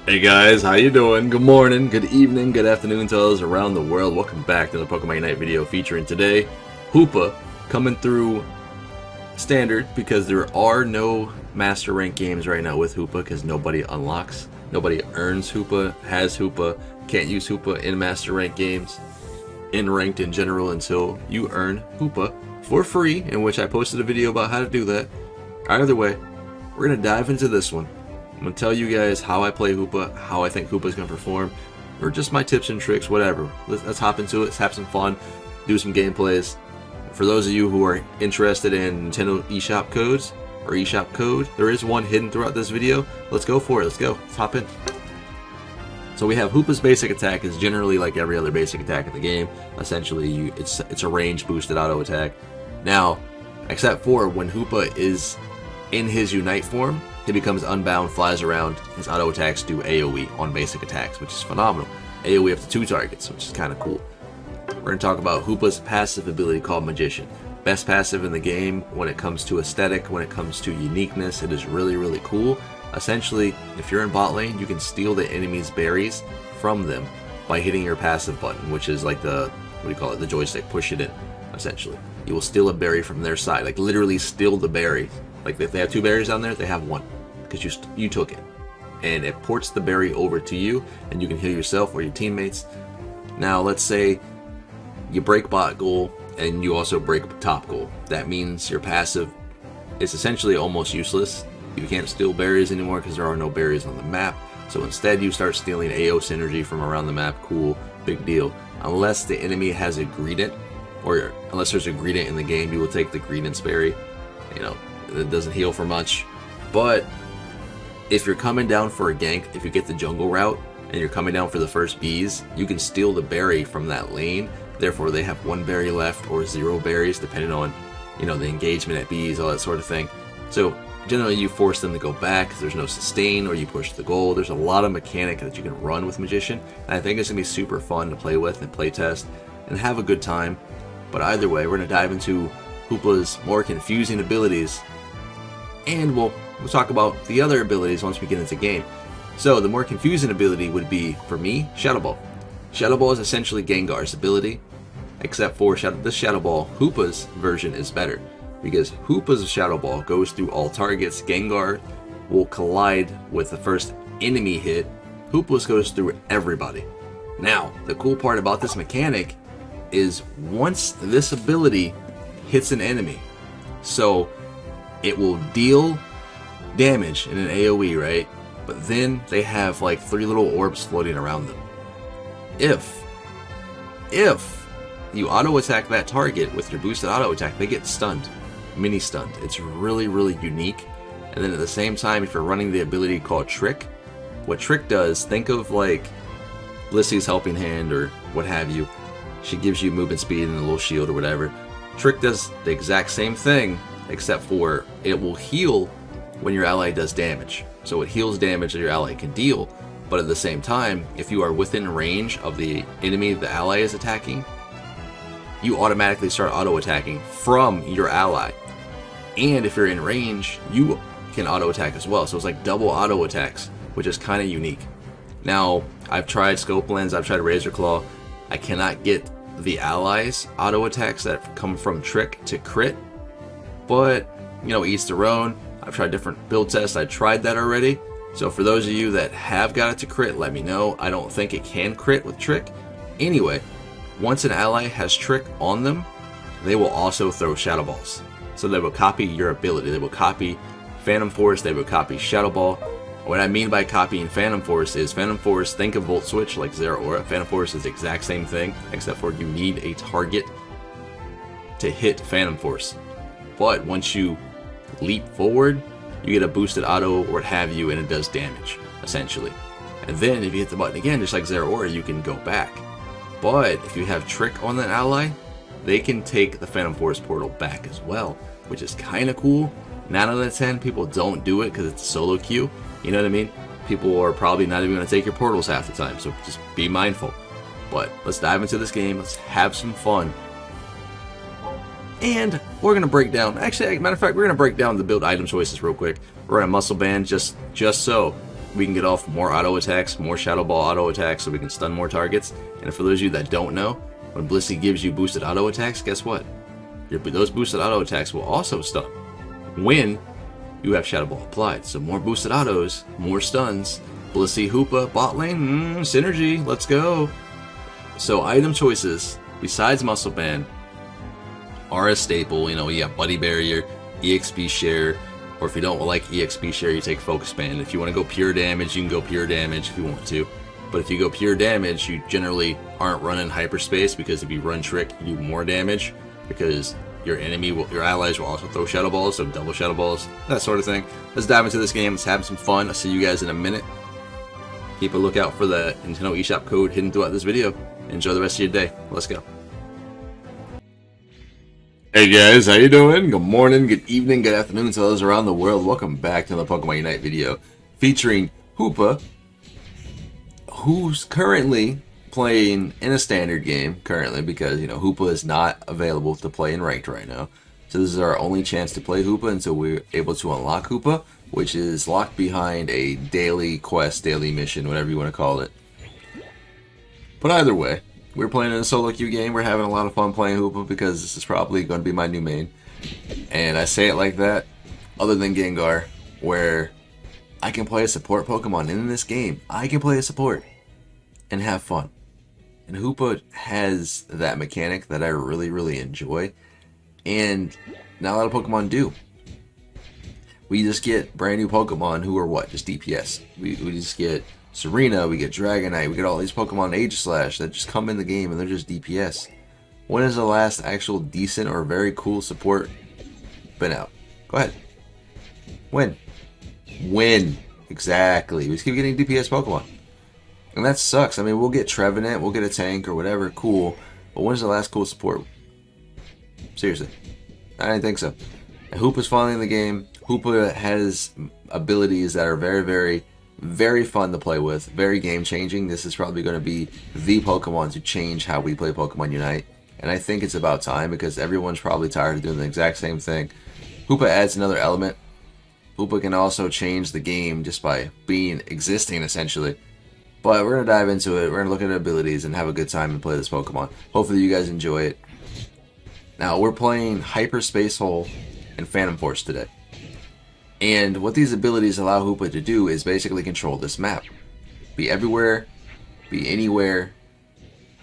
Hey guys, how you doing? Good morning, good evening, good afternoon to those around the world. Welcome back to the Pokemon Unite video featuring today Hoopa, coming through standard because there are no master rank games right now with Hoopa because nobody unlocks, nobody earns Hoopa, has Hoopa, can't use Hoopa in master rank games, in ranked in general until you earn Hoopa for free, in which I posted a video about how to do that. Either way, we're going to dive into this one. I'm going to tell you guys how I play Hoopa, how I think Hoopa is going to perform, or just my tips and tricks, whatever. Let's hop into it, let's have some fun, do some gameplays. For those of you who are interested in Nintendo eShop codes, or eShop code, there is one hidden throughout this video. Let's go for it, let's go, let's hop in. So we have Hoopa's basic attack is generally like every other basic attack in the game. Essentially, it's a range boosted auto attack. Now, except for when Hoopa is in his Unite form, he becomes unbound, flies around, his auto attacks do AoE on basic attacks, which is phenomenal. AoE up to 2 targets, which is kind of cool. We're going to talk about Hoopa's passive ability called Magician. Best passive in the game when it comes to aesthetic, when it comes to uniqueness. It is really, really cool. Essentially, if you're in bot lane, you can steal the enemy's berries from them by hitting your passive button, which is like the, what do you call it, the joystick, push it in, essentially. You will steal a berry from their side, like literally steal the berry. Like if they have 2 berries down there, they have 1. Because you took it, and it ports the berry over to you, and you can heal yourself or your teammates. Now let's say you break bot goal and you also break top goal. That means your passive is essentially almost useless. You can't steal berries anymore because there are no berries on the map, so instead you start stealing AO synergy from around the map. Cool, big deal. Unless the enemy has a Greedent, or unless there's a Greedent in the game, you will take the Greedent's berry. You know, it doesn't heal for much, but if you're coming down for a gank, if you get the jungle route and you're coming down for the first bees, you can steal the berry from that lane. Therefore, they have 1 berry left or 0 berries, depending on, you know, the engagement at bees, all that sort of thing. So generally, you force them to go back because there's no sustain, or you push the goal. There's a lot of mechanic that you can run with Magician, and I think it's gonna be super fun to play with and play test and have a good time. But either way, we're gonna dive into Hoopa's more confusing abilities, and we'll talk about the other abilities once we get into game. So the more confusing ability would be, for me, Shadow Ball. Shadow Ball is essentially Gengar's ability, except for this Shadow Ball, Hoopa's version is better, because Hoopa's Shadow Ball goes through all targets. Gengar will collide with the first enemy hit. Hoopa's goes through everybody. Now, the cool part about this mechanic is once this ability hits an enemy, so it will deal damage in an AoE, right? But then they have like 3 little orbs floating around them. If you auto attack that target with your boosted auto attack, they get stunned, mini stunned. It's really, really unique. And then at the same time, if you're running the ability called Trick, what Trick does, think of like Lissy's helping hand or what have you. She gives you movement speed and a little shield or whatever. Trick does the exact same thing, except for it will heal when your ally does damage. So it heals damage that your ally can deal, but at the same time, if you are within range of the enemy the ally is attacking, you automatically start auto attacking from your ally. And if you're in range, you can auto attack as well. So it's like double auto attacks, which is kind of unique. Now, I've tried Scope Lens, I've tried Razor Claw. I cannot get the allies auto attacks that come from Trick to crit, but you know, each their own. I've tried different build tests, I tried that already. So for those of you that have got it to crit, let me know. I don't think it can crit with Trick. Anyway, once an ally has Trick on them, they will also throw Shadow Balls. So they will copy your ability. They will copy Phantom Force, they will copy Shadow Ball. What I mean by copying Phantom Force is Phantom Force, think of Volt Switch like Zeraora. Phantom Force is the exact same thing, except for you need a target to hit Phantom Force. But once you leap forward, you get a boosted auto or what have you, and it does damage, essentially. And then if you hit the button again, just like Zeraora, you can go back. But if you have Trick on the ally, they can take the Phantom Force portal back as well, which is kind of cool. 9 out of 10 people don't do it because it's a solo queue. You know what I mean? People are probably not even going to take your portals half the time, so just be mindful. But let's dive into this game. Let's have some fun. And we're going to break down, actually, matter of fact, we're going to break down the build item choices real quick. We're going to muscle band just so we can get off more auto attacks, more Shadow Ball auto attacks, so we can stun more targets. And for those of you that don't know, when Blissey gives you boosted auto attacks, guess what? Those boosted auto attacks will also stun when you have Shadow Ball applied. So more boosted autos, more stuns. Blissey, Hoopa, bot lane, synergy, let's go. So item choices, besides Muscle Band, are a staple. You know, you have Buddy Barrier, EXP Share, or if you don't like EXP Share, you take Focus Band. If you want to go pure damage, you can go pure damage if you want to. But if you go pure damage, you generally aren't running Hyperspace, because if you run Trick, you do more damage, because your allies will also throw Shadow Balls, so double Shadow Balls, that sort of thing. Let's dive into this game. Let's have some fun. I'll see you guys in a minute. Keep a lookout for the Nintendo eShop code hidden throughout this video. Enjoy the rest of your day. Let's go. Hey guys, how you doing? Good morning, good evening, good afternoon to those around the world. Welcome back to the Pokemon Unite video featuring Hoopa, who's currently playing in a standard game because, you know, Hoopa is not available to play in ranked right now. So this is our only chance to play Hoopa until we're able to unlock Hoopa, which is locked behind a daily quest, daily mission, whatever you want to call it. But either way, we're playing in a solo queue game. We're having a lot of fun playing Hoopa because this is probably going to be my new main. And I say it like that, other than Gengar, where I can play a support Pokemon in this game. I can play a support and have fun. And Hoopa has that mechanic that I really, really enjoy. And not a lot of Pokemon do. We just get brand new Pokemon who are what? Just DPS. We just get Serena, we get Dragonite, we get all these Pokemon Aegislash that just come in the game and they're just DPS. When is the last actual decent or very cool support been out? Go ahead. When? When? Exactly. We just keep getting DPS Pokemon. And that sucks. I mean, we'll get Trevenant, we'll get a tank or whatever, cool. But when's the last cool support? Seriously. I didn't think so. And Hoopa's finally in the game. Hoopa has abilities that are very, very, very fun to play with. Very game-changing. This is probably going to be the Pokemon to change how we play Pokemon Unite. And I think it's about time because everyone's probably tired of doing the exact same thing. Hoopa adds another element. Hoopa can also change the game just by existing, essentially. But we're going to dive into it. We're going to look at abilities and have a good time and play this Pokemon. Hopefully you guys enjoy it. Now, we're playing Hyperspace Hole and Phantom Force today. And what these abilities allow Hoopa to do is basically control this map. Be everywhere, be anywhere,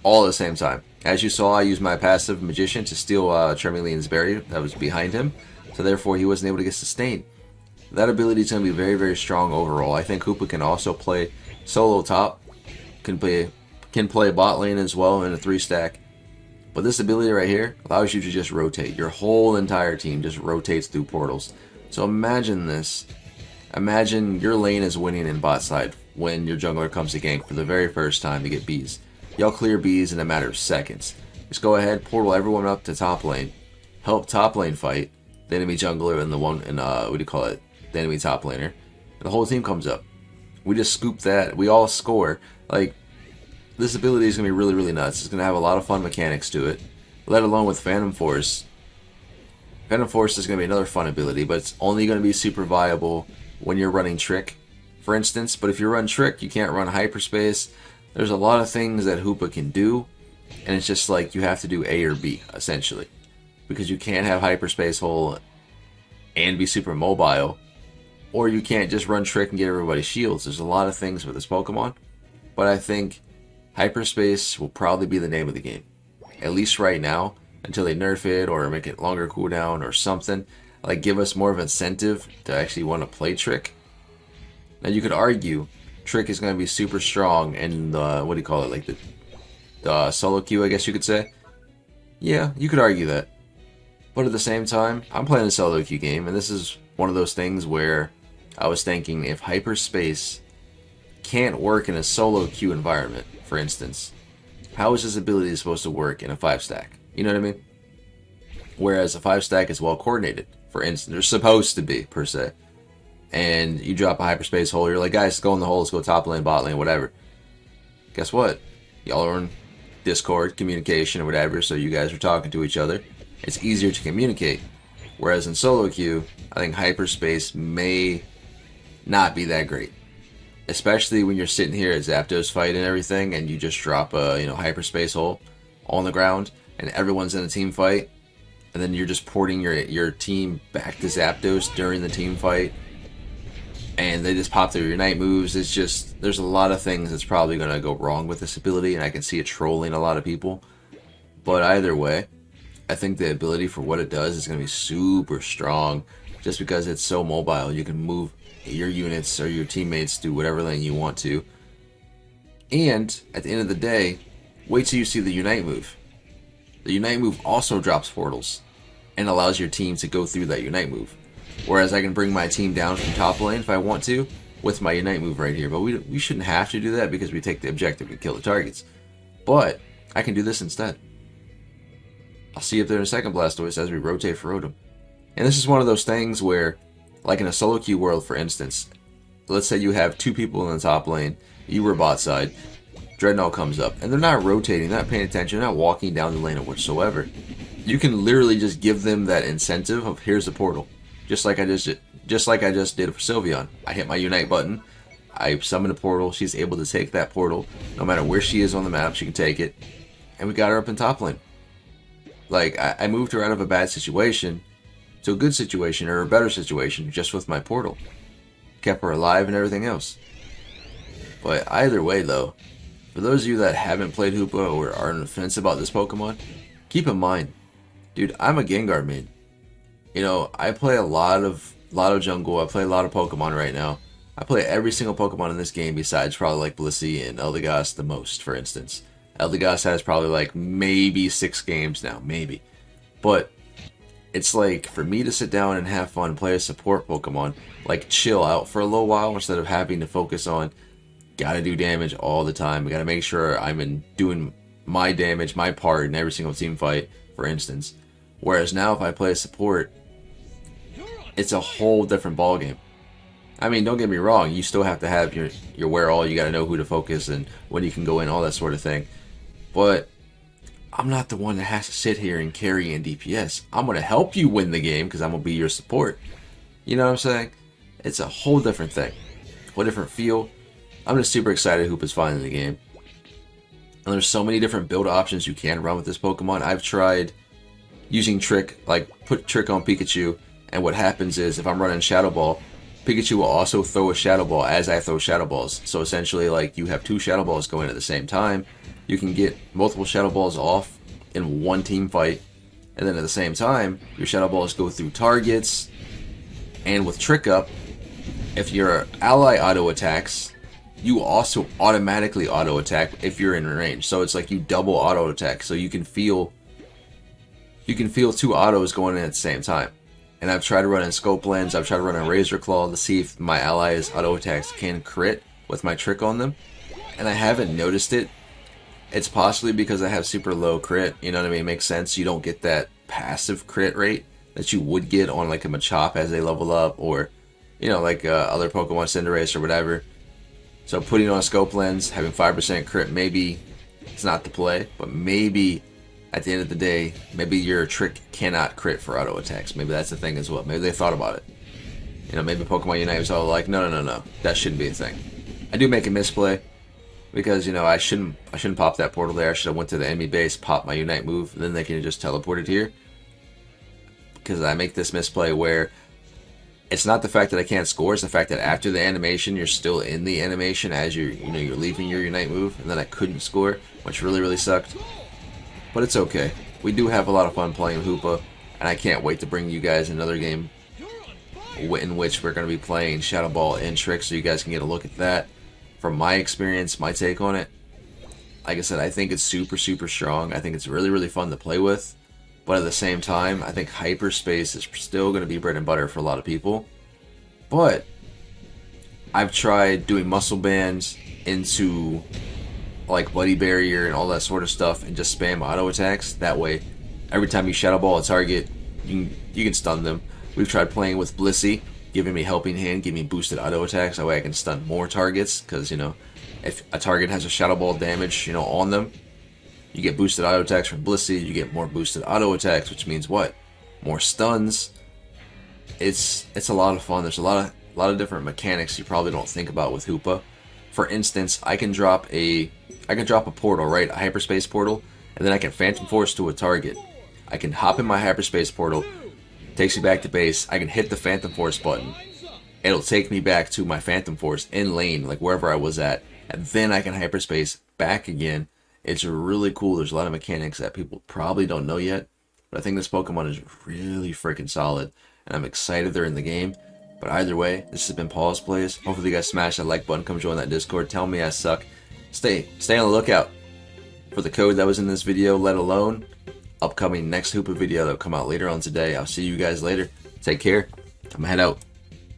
all at the same time. As you saw, I used my passive Magician to steal Charmeleon's berry that was behind him. So therefore, he wasn't able to get sustained. That ability is going to be very, very strong overall. I think Hoopa can also play solo top, can play bot lane as well in a 3-stack. But this ability right here allows you to just rotate. Your whole entire team just rotates through portals. So imagine this. Imagine your lane is winning in bot side when your jungler comes to gank for the very first time to get bees. Y'all clear bees in a matter of seconds. Just go ahead, portal everyone up to top lane. Help top lane fight the enemy jungler and the enemy top laner. And the whole team comes up. We just scoop that. We all score. Like, this ability is going to be really, really nuts. It's going to have a lot of fun mechanics to it. Let alone with Phantom Force. Phantom Force is going to be another fun ability, but it's only going to be super viable when you're running Trick, for instance. But if you run Trick, you can't run Hyperspace. There's a lot of things that Hoopa can do, and it's just like you have to do A or B, essentially. Because you can't have Hyperspace Hole and be super mobile, or you can't just run Trick and get everybody shields. There's a lot of things with this Pokemon, but I think Hyperspace will probably be the name of the game. At least right now, until they nerf it or make it longer cooldown or something. Like, give us more of an incentive to actually want to play Trick. Now, you could argue Trick is going to be super strong in the, like the solo queue, I guess you could say. Yeah, you could argue that. But at the same time, I'm playing a solo queue game, and this is one of those things where I was thinking if Hyperspace can't work in a solo queue environment, for instance, how is this ability supposed to work in a 5-stack? You know what I mean? Whereas a 5-stack is well coordinated, for instance, they're supposed to be, per se. And you drop a Hyperspace Hole, you're like, guys, let's go in the hole, let's go top lane, bot lane, whatever. Guess what? Y'all are in Discord, communication, or whatever, so you guys are talking to each other. It's easier to communicate. Whereas in solo queue, I think Hyperspace may not be that great. especially when you're sitting here at Zapdos fight and everything, and you just drop a hyperspace hole on the ground, and everyone's in a team fight, and then you're just porting your team back to Zapdos during the team fight, and they just pop their Unite moves. It's just, there's a lot of things that's probably going to go wrong with this ability, and I can see it trolling a lot of people. But either way, I think the ability for what it does is going to be super strong, just because it's so mobile. You can move your units or your teammates to whatever lane you want to. And at the end of the day, wait till you see the Unite move. The Unite move also drops portals and allows your team to go through that Unite move. Whereas I can bring my team down from top lane if I want to with my Unite move right here. But we shouldn't have to do that because we take the objective to kill the targets. But I can do this instead. I'll see you up there in a second, Blastoise, as we rotate for Rotom. And this is one of those things where, like in a solo queue world, for instance, let's say you have two people in the top lane, you were bot side, Dreadnought comes up, and they're not rotating, not paying attention, not walking down the lane whatsoever. You can literally just give them that incentive of, here's the portal. Just like I just did for Sylveon. I hit my Unite button, I summon a portal, she's able to take that portal, no matter where she is on the map, she can take it, and we got her up in top lane. Like, I moved her out of a bad situation to a good situation, or a better situation, just with my portal. Kept her alive and everything else. But either way though, for those of you that haven't played Hoopa or are on the fence about this Pokemon, keep in mind, dude, I'm a Gengar main. You know, I play a lot of jungle, I play a lot of Pokemon right now. I play every single Pokemon in this game besides probably like Blissey and Eldegoss the most, for instance. Eldegoss has probably like maybe 6 games now, maybe. But it's like, for me to sit down and have fun, play a support Pokemon, like chill out for a little while instead of having to focus on, gotta do damage all the time. We gotta make sure I'm doing my damage, my part in every single team fight, for instance. Whereas now if I play a support, it's a whole different ballgame. I mean, don't get me wrong, you still have to have your wear all, you gotta know who to focus and when you can go in, all that sort of thing. But I'm not the one that has to sit here and carry in DPS. I'm going to help you win the game because I'm going to be your support. You know what I'm saying? It's a whole different thing. Whole different feel. I'm just super excited Hoopa's finally in the game. And there's so many different build options you can run with this Pokemon. I've tried using Trick, like put Trick on Pikachu, and what happens is if I'm running Shadow Ball, Pikachu will also throw a Shadow Ball as I throw Shadow Balls. So essentially, like, you have 2 Shadow Balls going at the same time. You can get multiple Shadow Balls off in one team fight, and then at the same time, your Shadow Balls go through targets. And with Trick Up, if your ally auto attacks, you also automatically auto attack if you're in range. So it's like you double auto attack. So you can feel 2 autos going in at the same time. And I've tried to run in Scope Lens, I've tried to run in Razor Claw to see if my allies' auto attacks can crit with my Trick on them. And I haven't noticed it. It's possibly because I have super low crit, you know what I mean? It makes sense. You don't get that passive crit rate that you would get on like a Machop as they level up, or, you know, like other Pokemon, Cinderace or whatever. So putting on a Scope Lens, having 5% crit, maybe it's not the play, but maybe at the end of the day, maybe your Trick cannot crit for auto attacks. Maybe that's the thing as well. Maybe they thought about it. You know, maybe Pokemon Unite was all like, no, that shouldn't be a thing. I do make a misplay. Because, you know, I shouldn't pop that portal there. I should have went to the enemy base, pop my Unite move, and then they can just teleport it here. Because I make this misplay where it's not the fact that I can't score, it's the fact that after the animation, you're still in the animation as you're leaving your Unite move, and then I couldn't score, which really sucked. But it's okay. We do have a lot of fun playing Hoopa, and I can't wait to bring you guys another game in which we're going to be playing Shadow Ball and Trick, so you guys can get a look at that. From my experience, my take on it, like I said, I think it's super strong. I think it's really fun to play with. But at the same time, I think Hyperspace is still going to be bread and butter for a lot of people. But I've tried doing muscle bands into like Bloody Barrier and all that sort of stuff and just spam auto attacks. That way, every time you Shadow Ball a target, you can stun them. We've tried playing with Blissey, giving me Helping Hand, giving me boosted auto attacks. That way I can stun more targets, because, you know, if a target has a Shadow Ball damage, you know, on them, you get boosted auto attacks from Blissey, you get more boosted auto attacks, which means what? More stuns. It's a lot of fun. There's a lot of different mechanics you probably don't think about with Hoopa. For instance, I can drop a portal, right? A hyperspace portal, and then I can Phantom Force to a target. I can hop in my hyperspace portal, takes me back to base. I can hit the Phantom Force button. It'll take me back to my Phantom Force in lane, like wherever I was at, and then I can hyperspace back again. It's really cool. There's a lot of mechanics that people probably don't know yet, but I think this Pokemon is really freaking solid, and I'm excited they're in the game. But either way, this has been Pawse Plays. Hopefully you guys smash that like button, come join that Discord, tell me I suck. Stay on the lookout for the code that was in this video, let alone upcoming next Hoopa video that will come out later on today. I'll see you guys later. Take care. I'm gonna head out.